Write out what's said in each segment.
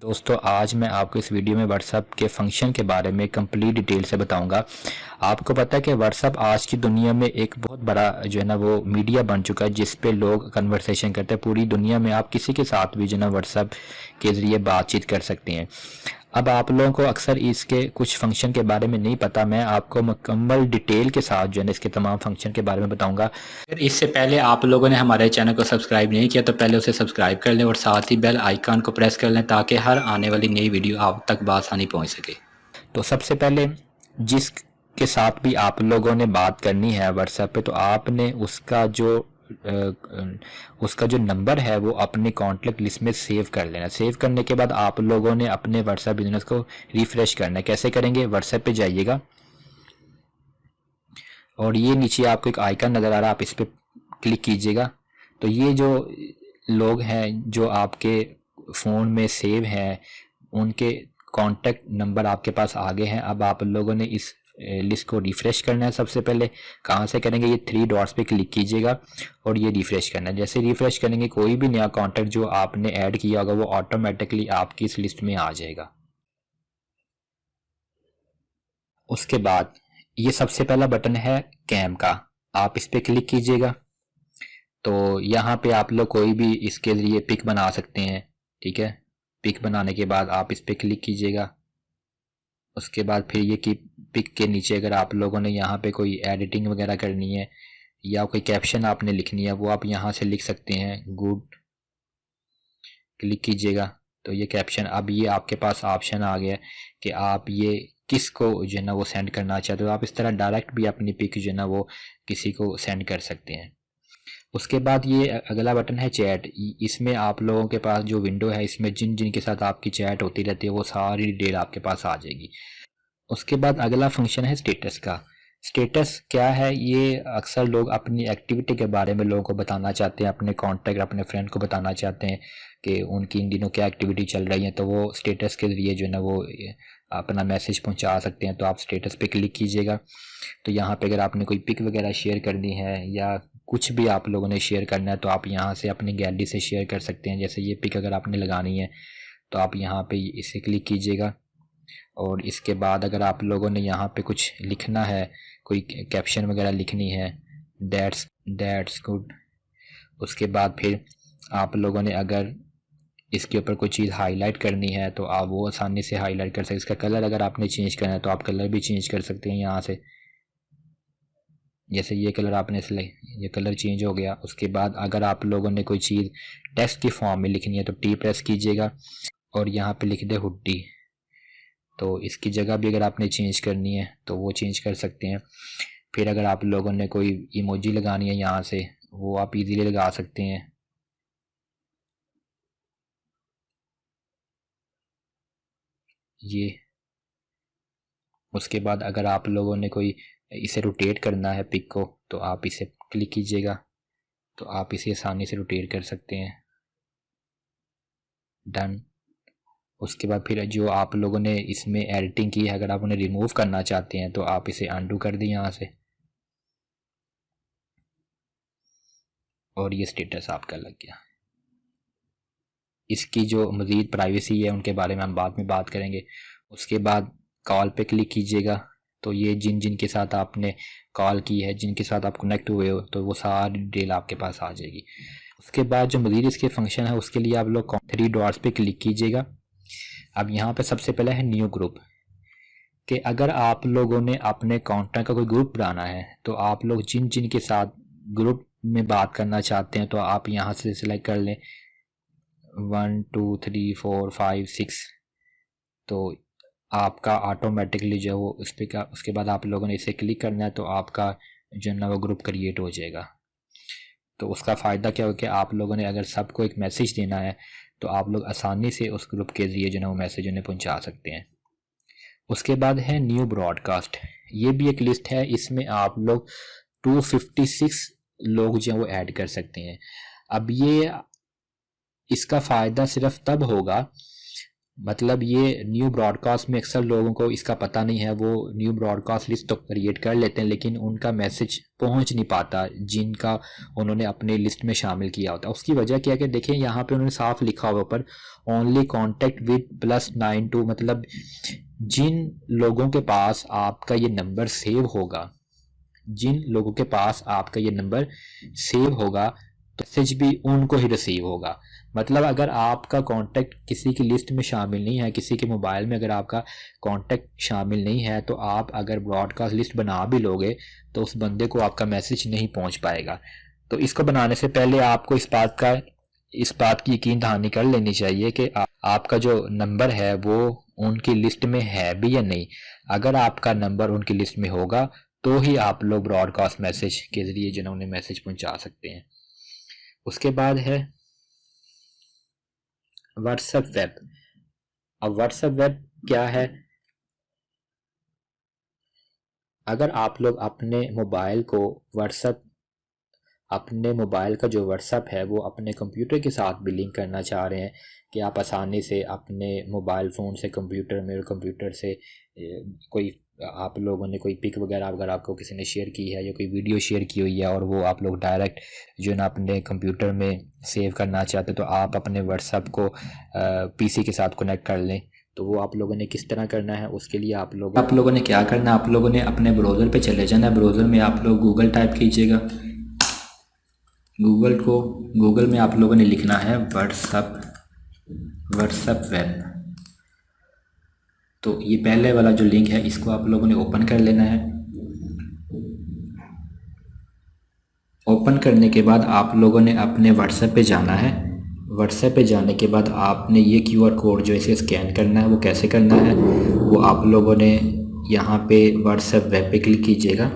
दोस्तों आज मैं आपको इस वीडियो में व्हाट्सएप के फंक्शन के बारे में कंप्लीट डिटेल से बताऊंगा। आपको पता है कि व्हाट्सएप आज की दुनिया में एक बहुत बड़ा जो है ना वो मीडिया बन चुका है जिस पे लोग कन्वर्सेशन करते हैं। पूरी दुनिया में आप किसी के साथ भी जो है ना व्हाट्सएप के ज़रिए बातचीत कर सकते हैं। अब आप लोगों को अक्सर इसके कुछ फंक्शन के बारे में नहीं पता, मैं आपको मुकम्मल डिटेल के साथ जो है ना इसके तमाम फंक्शन के बारे में बताऊंगा। फिर इससे पहले आप लोगों ने हमारे चैनल को सब्सक्राइब नहीं किया तो पहले उसे सब्सक्राइब कर लें और साथ ही बेल आइकन को प्रेस कर लें ताकि हर आने वाली नई वीडियो आप तक बआसानी पहुंच सके। तो सबसे पहले जिसके साथ भी आप लोगों ने बात करनी है व्हाट्सएप पे, तो आपने उसका जो नंबर है वो अपने कॉन्टैक्ट लिस्ट में सेव कर लेना। सेव करने के बाद आप लोगों ने अपने व्हाट्सएप बिजनेस को रिफ्रेश करना है। कैसे करेंगे? व्हाट्सएप पे जाइएगा और ये नीचे आपको एक आइकन नज़र आ रहा है, आप इस पर क्लिक कीजिएगा। तो ये जो लोग हैं जो आपके फ़ोन में सेव हैं उनके कॉन्टैक्ट नंबर आपके पास आ गए हैं। अब आप लोगों ने इस लिस्ट को रिफ़्रेश करना है। सबसे पहले कहाँ से करेंगे? ये 3 डॉट्स पे क्लिक कीजिएगा और ये रिफ़्रेश करना है। जैसे रिफ़्रेश करेंगे कोई भी नया कॉन्टैक्ट जो आपने ऐड किया होगा वो ऑटोमेटिकली आपकी इस लिस्ट में आ जाएगा। उसके बाद ये सबसे पहला बटन है कैम का, आप इस पर क्लिक कीजिएगा। तो यहाँ पे आप लोग कोई भी इसके ज़रिए पिक बना सकते हैं, ठीक है। पिक बनाने के बाद आप इस पर क्लिक कीजिएगा। उसके बाद फिर ये कि पिक के नीचे अगर आप लोगों ने यहाँ पे कोई एडिटिंग वगैरह करनी है या कोई कैप्शन आपने लिखनी है वो आप यहाँ से लिख सकते हैं। गुड, क्लिक कीजिएगा। तो ये कैप्शन, अब ये आपके पास ऑप्शन आ गया कि आप ये किसको जो है ना वो सेंड करना चाहते हो। आप इस तरह डायरेक्ट भी अपनी पिक जो है ना वो किसी को सेंड कर सकते हैं। उसके बाद ये अगला बटन है चैट। इसमें आप लोगों के पास जो विंडो है इसमें जिन जिन के साथ आपकी चैट होती रहती है वो सारी डिटेल आपके पास आ जाएगी। उसके बाद अगला फंक्शन है स्टेटस का। स्टेटस क्या है? ये अक्सर लोग अपनी एक्टिविटी के बारे में लोगों को बताना चाहते हैं, अपने कॉन्टैक्ट अपने फ्रेंड को बताना चाहते हैं कि उनकी इन दिनों क्या एक्टिविटी चल रही है। तो वो स्टेटस के ज़रिए जो है ना वो अपना मैसेज पहुंचा सकते हैं। तो आप स्टेटस पे क्लिक कीजिएगा। तो यहाँ पे अगर आपने कोई पिक वगैरह शेयर करनी है या कुछ भी आप लोगों ने शेयर करना है तो आप यहाँ से अपनी गैलरी से शेयर कर सकते हैं। जैसे ये पिक अगर आपने लगानी है तो आप यहाँ पे इसे क्लिक कीजिएगा और इसके बाद अगर आप लोगों ने यहाँ पे कुछ लिखना है, कोई कैप्शन वगैरह लिखनी है, दैट्स गुड। उसके बाद फिर आप लोगों ने अगर इसके ऊपर कोई चीज़ हाईलाइट करनी है तो आप वो आसानी से हाईलाइट कर सकते हैं। इसका कलर अगर आपने चेंज करना है तो आप कलर भी चेंज कर सकते हैं यहाँ से। जैसे ये कलर आपने ये कलर चेंज हो गया। उसके बाद अगर आप लोगों ने कोई चीज़ टेक्स्ट के फॉर्म में लिखनी है तो टी प्रेस कीजिएगा और यहाँ पे लिख दे हुड्डी। तो इसकी जगह भी अगर आपने चेंज करनी है तो वो चेंज कर सकते हैं। फिर अगर आप लोगों ने कोई इमोजी लगानी है यहाँ से वो आप इजीली लगा सकते हैं। ये उसके बाद अगर आप लोगों ने कोई इसे रोटेट करना है पिक को तो आप इसे क्लिक कीजिएगा तो आप इसे आसानी से रोटेट कर सकते हैं। डन। उसके बाद फिर जो आप लोगों ने इसमें एडिटिंग की है अगर आप उन्हें रिमूव करना चाहते हैं तो आप इसे अंडू कर दें यहाँ से और ये स्टेटस आपका लग गया। इसकी जो मज़ीद प्राइवेसी है उनके बारे में हम बाद में बात करेंगे। उसके बाद कॉल पे क्लिक कीजिएगा तो ये जिन जिन के साथ आपने कॉल की है, जिनके साथ आप कनेक्ट हुए हो, तो वो सारी डिटेल आपके पास आ जाएगी। उसके बाद जो मज़ीद इसके फंक्शन है उसके लिए आप लोग 3 डॉट्स पे क्लिक कीजिएगा। अब यहाँ पे सबसे पहले है न्यू ग्रुप कि अगर आप लोगों ने अपने कॉन्टैक्ट का कोई ग्रुप बनाना है तो आप लोग जिन जिन के साथ ग्रुप में बात करना चाहते हैं तो आप यहाँ से सिलेक्ट कर लें 1 2 3 4 5 6। तो आपका ऑटोमेटिकली जो वो उस पर का उसके बाद आप लोगों ने इसे क्लिक करना है तो आपका जो है ना वो ग्रुप क्रिएट हो जाएगा। तो उसका फ़ायदा क्या हो कि आप लोगों ने अगर सबको एक मैसेज देना है तो आप लोग आसानी से उस ग्रुप के ज़रिए जो है वो मैसेज उन्हें पहुंचा सकते हैं। उसके बाद है न्यू ब्रॉडकास्ट। ये भी एक लिस्ट है, इसमें आप लोग 256 लोग जो वो ऐड कर सकते हैं। अब ये इसका फ़ायदा सिर्फ तब होगा मतलब ये न्यू ब्रॉडकास्ट में अक्सर लोगों को इसका पता नहीं है, वो न्यू ब्रॉडकास्ट लिस्ट तो क्रिएट कर लेते हैं लेकिन उनका मैसेज पहुंच नहीं पाता जिनका उन्होंने अपनी लिस्ट में शामिल किया होता है। उसकी वजह क्या है कि देखिए यहाँ पे उन्होंने साफ लिखा हुआ ऊपर ओनली कॉन्टेक्ट विद +92, मतलब जिन लोगों के पास आपका ये नंबर सेव होगा, जिन लोगों के पास आपका ये नंबर सेव होगा तो मैसेज भी उनको ही रिसीव होगा। मतलब अगर आपका कांटेक्ट किसी की लिस्ट में शामिल नहीं है, किसी के मोबाइल में अगर आपका कांटेक्ट शामिल नहीं है, तो आप अगर ब्रॉडकास्ट लिस्ट बना भी लोगे तो उस बंदे को आपका मैसेज नहीं पहुंच पाएगा। तो इसको बनाने से पहले आपको इस बात की यकीन दहानी कर लेनी चाहिए कि आपका जो नंबर है वो उनकी लिस्ट में है भी या नहीं। अगर आपका नंबर उनकी लिस्ट में होगा तो ही आप लोग ब्रॉडकास्ट मैसेज के ज़रिए जिन्होंने मैसेज पहुंचा सकते हैं। उसके बाद है व्हाट्सएप वेब। अब व्हाट्सएप वेब क्या है? अगर आप लोग अपने मोबाइल का जो व्हाट्सएप है वो अपने कंप्यूटर के साथ भी लिंक करना चाह रहे हैं कि आप आसानी से अपने मोबाइल फ़ोन से कंप्यूटर में और कंप्यूटर से कोई आप लोगों ने कोई पिक वगैरह अगर आपको किसी ने शेयर की है या कोई वीडियो शेयर की हुई है और वो आप लोग डायरेक्ट जो ना अपने कंप्यूटर में सेव करना चाहते तो आप अपने व्हाट्सएप को पीसी के साथ कनेक्ट कर लें। तो वो आप लोगों ने किस तरह करना है, उसके लिए आप लोगों ने क्या करना है, आप लोगों ने अपने ब्राउज़र पे चले जाना है। ब्राउज़र में आप लोग गूगल टाइप कीजिएगा। गूगल में आप लोगों ने लिखना है व्हाट्सएप वेब। तो ये पहले वाला जो लिंक है इसको आप लोगों ने ओपन कर लेना है। ओपन करने के बाद आप लोगों ने अपने व्हाट्सएप पे जाना है। व्हाट्सएप पे जाने के बाद आपने ये QR कोड जो इसे स्कैन करना है, वो कैसे करना है वो आप लोगों ने यहाँ पे व्हाट्सएप वेब पे क्लिक कीजिएगा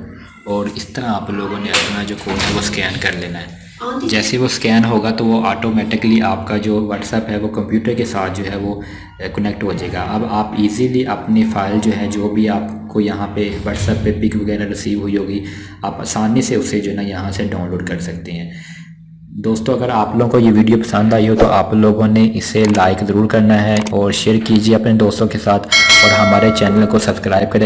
और इस तरह आप लोगों ने अपना जो कोड है वो स्कैन कर लेना है। जैसे वो स्कैन होगा तो वो ऑटोमेटिकली आपका जो व्हाट्सएप है वो कंप्यूटर के साथ जो है वो कनेक्ट हो जाएगा। अब आप इजीली अपनी फ़ाइल जो है जो भी आपको यहाँ पे व्हाट्सएप पे पिक वगैरह रिसीव हुई होगी आप आसानी से उसे जो है ना यहाँ से डाउनलोड कर सकते हैं। दोस्तों अगर आप लोगों को ये वीडियो पसंद आई हो तो आप लोगों ने इसे लाइक ज़रूर करना है और शेयर कीजिए अपने दोस्तों के साथ और हमारे चैनल को सब्सक्राइब करें।